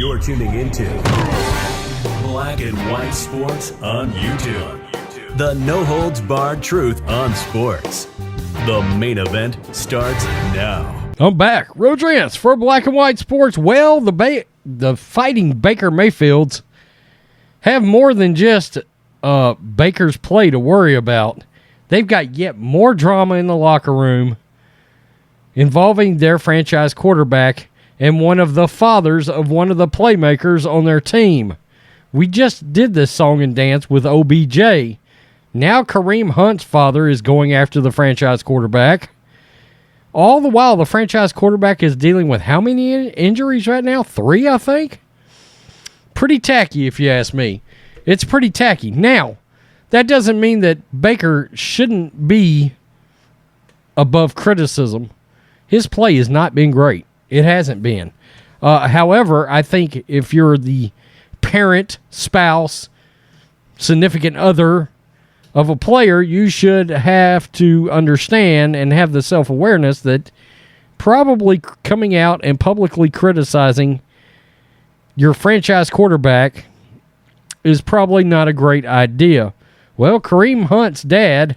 You're tuning into Black and White Sports on YouTube. The no-holds-barred truth on sports. The main event starts now. I'm back. Rodrance for Black and White Sports. Well, the fighting Baker Mayfields have more than just Baker's play to worry about. They've got yet more drama in the locker room involving their franchise quarterback and one of the fathers of one of the playmakers on their team. We just did this song and dance with OBJ. Now Kareem Hunt's father is going after the franchise quarterback. All the while, the franchise quarterback is dealing with how many injuries right now? 3, I think? Pretty tacky, if you ask me. It's pretty tacky. Now, that doesn't mean that Baker shouldn't be above criticism. His play has not been great. It hasn't been. However, I think if you're the parent, spouse, significant other of a player, you should have to understand and have the self-awareness that probably coming out and publicly criticizing your franchise quarterback is probably not a great idea. Well, Kareem Hunt's dad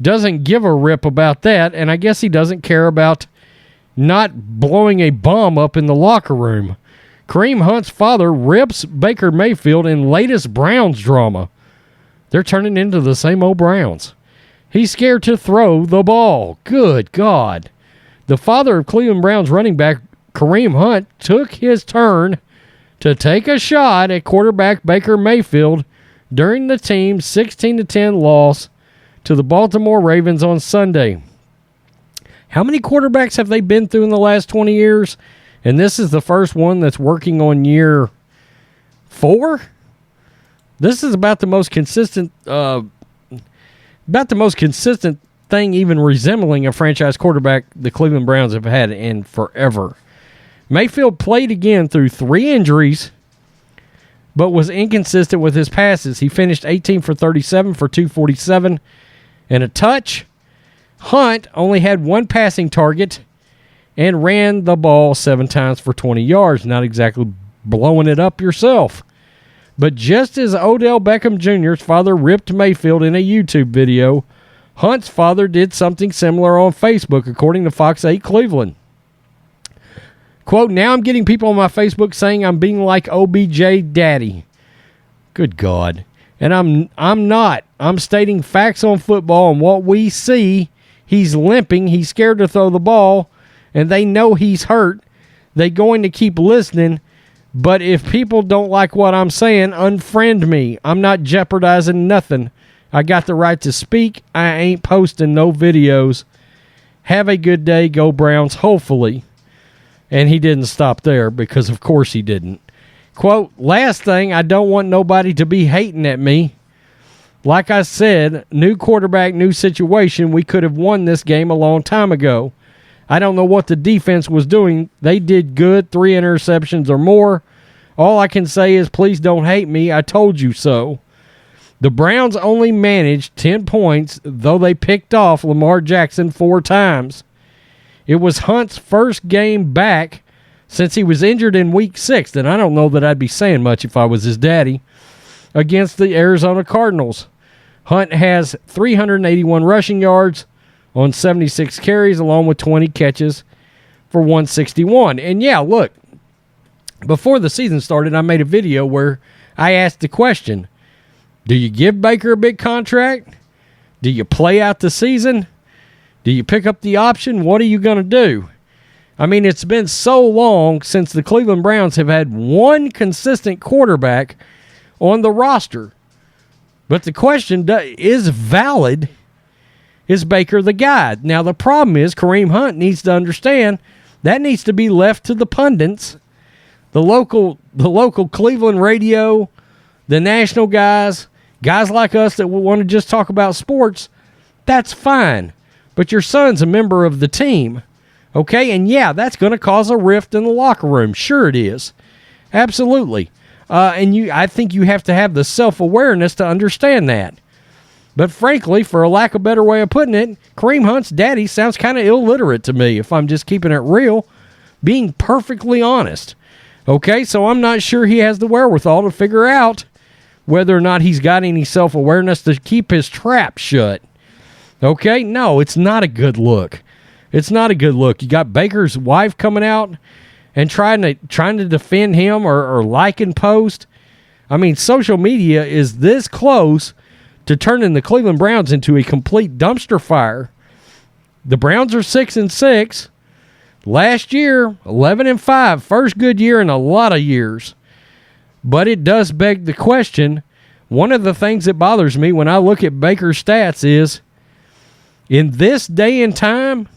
doesn't give a rip about that, and I guess he doesn't care about not blowing a bomb up in the locker room. Kareem Hunt's father rips Baker Mayfield in latest Browns drama. They're turning into the same old Browns. He's scared to throw the ball. Good God. The father of Cleveland Browns running back Kareem Hunt took his turn to take a shot at quarterback Baker Mayfield during the team's 16-10 loss to the Baltimore Ravens on Sunday. How many quarterbacks have they been through in the last 20 years? And this is the first one that's working on year 4? This is about the most consistent thing even resembling a franchise quarterback the Cleveland Browns have had in forever. Mayfield played again through 3 injuries, but was inconsistent with his passes. He finished 18 for 37 for 247 and a touch. Hunt only had 1 passing target and ran the ball 7 times for 20 yards. Not exactly blowing it up yourself. But just as Odell Beckham Jr.'s father ripped Mayfield in a YouTube video, Hunt's father did something similar on Facebook, according to Fox 8 Cleveland. Quote, now I'm getting people on my Facebook saying I'm being like OBJ daddy. Good God. And I'm not. I'm stating facts on football and what we see. He's limping. He's scared to throw the ball. And they know he's hurt. They're going to keep listening. But if people don't like what I'm saying, unfriend me. I'm not jeopardizing nothing. I got the right to speak. I ain't posting no videos. Have a good day. Go Browns, hopefully. And he didn't stop there because, of course, he didn't. Quote, last thing, I don't want nobody to be hating at me. Like I said, new quarterback, new situation. We could have won this game a long time ago. I don't know what the defense was doing. They did good, 3 interceptions or more. All I can say is please don't hate me. I told you so. The Browns only managed 10 points, though they picked off Lamar Jackson 4 times. It was Hunt's first game back since he was injured in Week 6, and I don't know that I'd be saying much if I was his daddy, against the Arizona Cardinals. Hunt has 381 rushing yards on 76 carries, along with 20 catches for 161. And yeah, look, before the season started, I made a video where I asked the question, do you give Baker a big contract? Do you play out the season? Do you pick up the option? What are you going to do? I mean, it's been so long since the Cleveland Browns have had one consistent quarterback on the roster. But the question is valid. Is Baker the guy? Now, the problem is Kareem Hunt needs to understand that needs to be left to the pundits, the local Cleveland radio, the national guys like us that want to just talk about sports. That's fine. But your son's a member of the team. Okay? And yeah, that's going to cause a rift in the locker room. Sure it is. Absolutely. I think you have to have the self-awareness to understand that. But frankly, for a lack of a better way of putting it, Kareem Hunt's daddy sounds kind of illiterate to me, if I'm just keeping it real, being perfectly honest. Okay, so I'm not sure he has the wherewithal to figure out whether or not he's got any self-awareness to keep his trap shut. Okay, no, it's not a good look. It's not a good look. You got Baker's wife coming out and trying to defend him or like and post. I mean, social media is this close to turning the Cleveland Browns into a complete dumpster fire. The Browns are 6-6. Last year, 11-5. First good year in a lot of years. But it does beg the question. One of the things that bothers me when I look at Baker's stats is, in this day and time,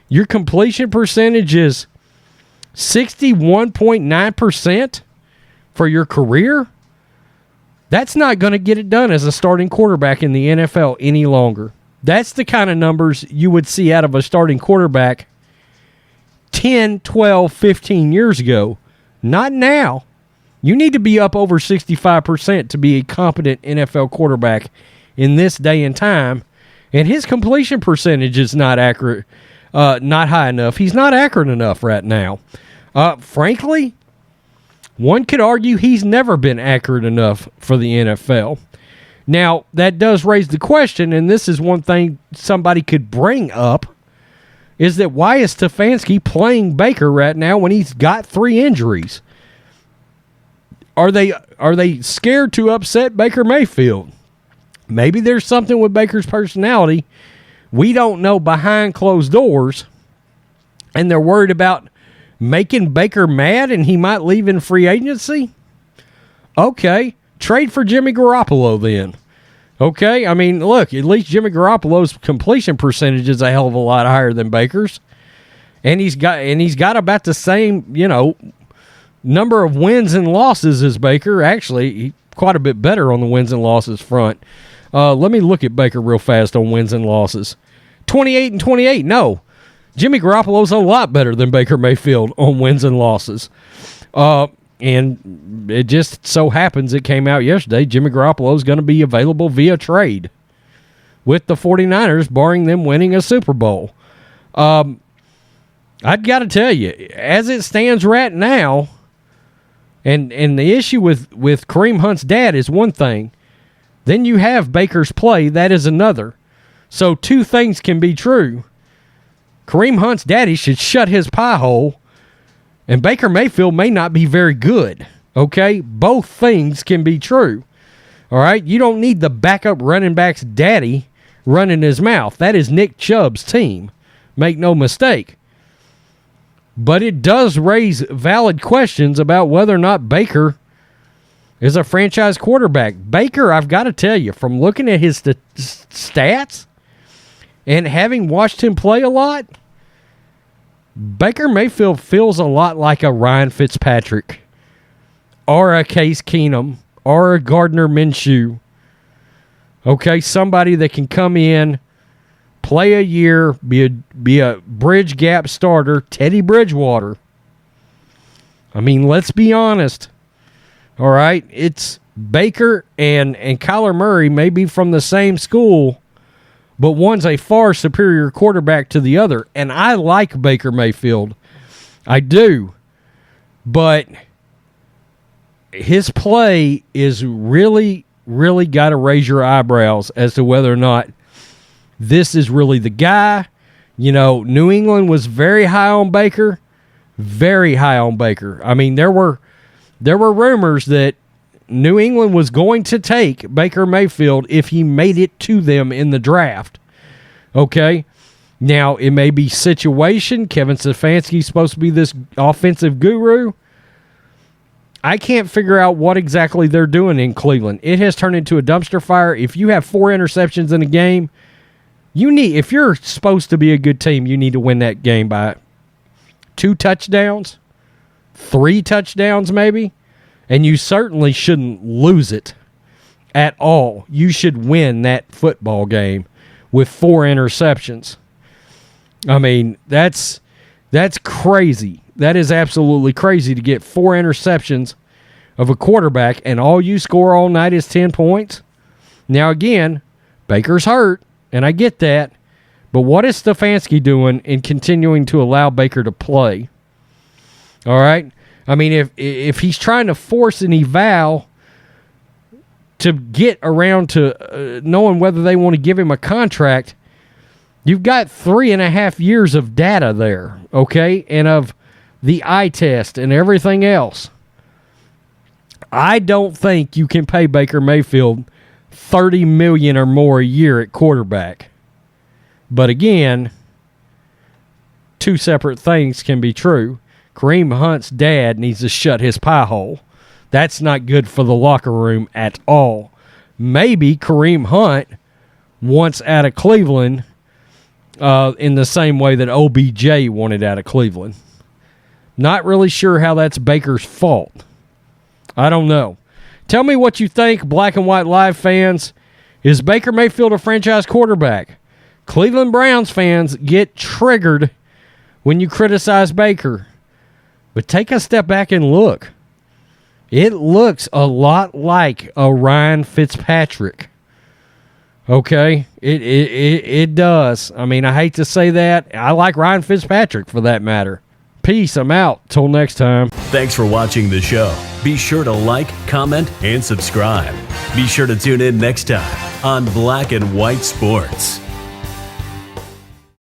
your completion percentage is 61.9% for your career. That's not going to get it done as a starting quarterback in the NFL any longer. That's the kind of numbers you would see out of a starting quarterback 10, 12, 15 years ago. Not now. You need to be up over 65% to be a competent NFL quarterback in this day and time. And his completion percentage is not accurate, not high enough. He's not accurate enough right now. Frankly, one could argue he's never been accurate enough for the NFL. Now, that does raise the question, and this is one thing somebody could bring up, is that why is Stefanski playing Baker right now when he's got 3 injuries? Are they scared to upset Baker Mayfield? Maybe there's something with Baker's personality we don't know behind closed doors, and they're worried about making Baker mad and he might leave in free agency? Okay, trade for Jimmy Garoppolo then. Okay, I mean, look, at least Jimmy Garoppolo's completion percentage is a hell of a lot higher than Baker's. And he's got about the same, number of wins and losses as Baker. Actually, quite a bit better on the wins and losses front. Let me look at Baker real fast on wins and losses. 28-28. No, Jimmy Garoppolo's a lot better than Baker Mayfield on wins and losses. And it just so happens it came out yesterday, Jimmy Garoppolo is going to be available via trade with the 49ers, barring them winning a Super Bowl. I've got to tell you, as it stands right now, and the issue with Kareem Hunt's dad is one thing. Then you have Baker's play. That is another. So 2 things can be true. Kareem Hunt's daddy should shut his pie hole, and Baker Mayfield may not be very good. Okay? Both things can be true. All right? You don't need the backup running back's daddy running his mouth. That is Nick Chubb's team. Make no mistake. But it does raise valid questions about whether or not Baker is a franchise quarterback. Baker, I've got to tell you, from looking at his stats and having watched him play a lot, Baker Mayfield feels a lot like a Ryan Fitzpatrick or a Case Keenum or a Gardner Minshew. Okay, somebody that can come in, play a year, be a bridge gap starter, Teddy Bridgewater. I mean, let's be honest. All right, it's Baker and Kyler Murray may be from the same school, but one's a far superior quarterback to the other. And I like Baker Mayfield. I do. But his play is really, really got to raise your eyebrows as to whether or not this is really the guy. New England was very high on Baker. Very high on Baker. I mean, there were rumors that New England was going to take Baker Mayfield if he made it to them in the draft. Okay? Now, it may be situation. Kevin Stefanski's supposed to be this offensive guru. I can't figure out what exactly they're doing in Cleveland. It has turned into a dumpster fire. If you have 4 interceptions in a game, if you're supposed to be a good team, you need to win that game by 2 touchdowns, 3 touchdowns maybe. And you certainly shouldn't lose it at all. You should win that football game with 4 interceptions. I mean, that's crazy. That is absolutely crazy to get 4 interceptions of a quarterback and all you score all night is 10 points. Now, again, Baker's hurt, and I get that. But what is Stefanski doing in continuing to allow Baker to play? All right? I mean, if he's trying to force an eval to get around to knowing whether they want to give him a contract, you've got 3.5 years of data there, okay, and of the eye test and everything else. I don't think you can pay Baker Mayfield $30 million or more a year at quarterback. But again, two separate things can be true. Kareem Hunt's dad needs to shut his pie hole. That's not good for the locker room at all. Maybe Kareem Hunt wants out of Cleveland in the same way that OBJ wanted out of Cleveland. Not really sure how that's Baker's fault. I don't know. Tell me what you think, Black and White Live fans. Is Baker Mayfield a franchise quarterback? Cleveland Browns fans get triggered when you criticize Baker. But take a step back and look. It looks a lot like a Ryan Fitzpatrick. Okay? It does. I mean, I hate to say that. I like Ryan Fitzpatrick for that matter. Peace. I'm out. Till next time. Thanks for watching the show. Be sure to like, comment, and subscribe. Be sure to tune in next time on Black and White Sports.